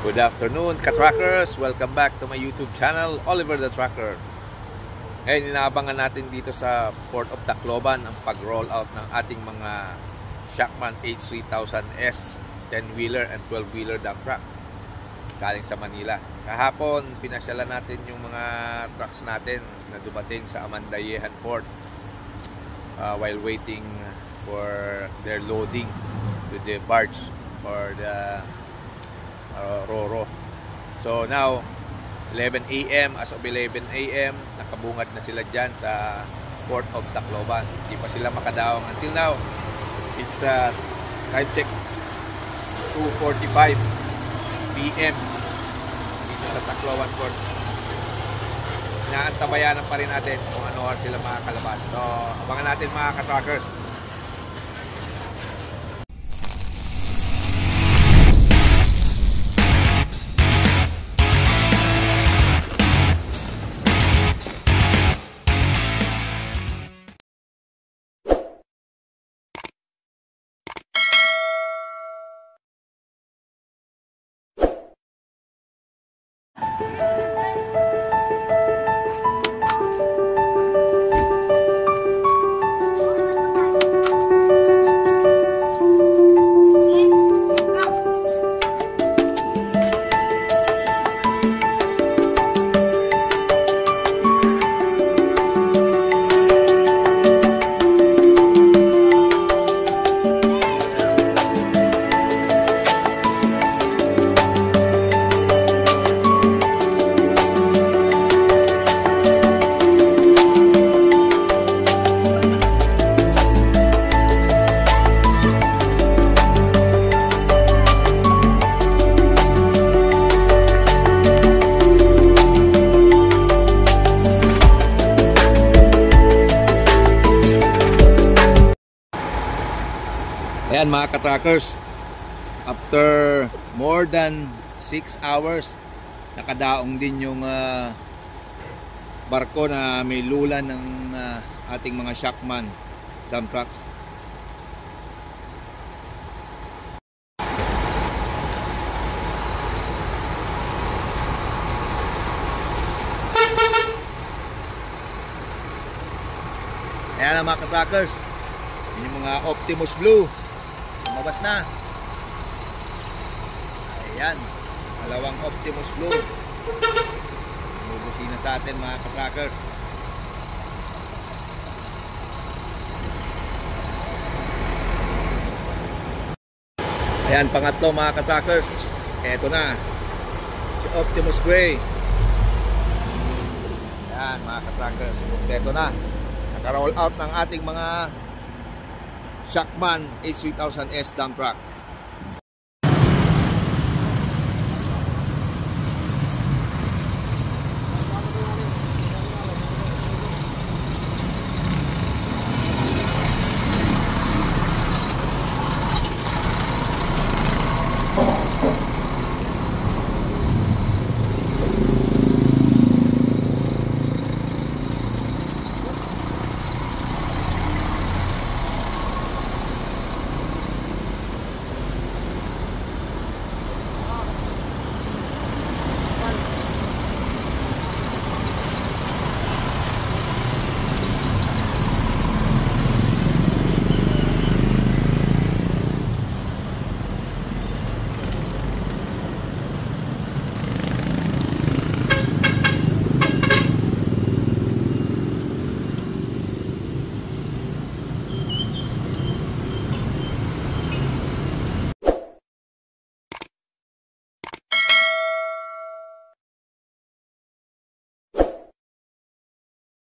Good afternoon, ka-trackers! Welcome back to my YouTube channel, Oliver the Tracker. Ngayon, inaabangan natin dito sa Port of Tacloban ang pag-roll out ng ating mga Shakman H3000S 10-wheeler and 12-wheeler dump truck galing sa Manila. Kahapon, pinasyalan natin yung mga trucks natin na dumating sa Amandayehan Port while waiting for their loading to the barge or the Roro. So now 11 AM, as of 11 AM nakabungad na sila dyan sa Port of Tacloban. Hindi pa sila makadaong until now. It's time check 2:45 PM dito sa Tacloban Port. Inaantabayanan pa rin natin kung ano sila makakalabas. So abangan natin mga ka-trackers. Ayan mga ka-trackers, after more than 6 hours nakadaong din yung barko na may lulan ng ating mga Shakman dump trucks. Ayan ang mga ka-trackers, yung mga Optimus Blue lumabas na. Ayan, dalawang Optimus Blue bumubusina sa atin mga ka-tracker. Ayan, pangatlo mga ka-trackers, eto na si Optimus Gray. Ayan mga ka-trackers, eto na, naka-roll out ng ating mga Shakman H3000S dump truck.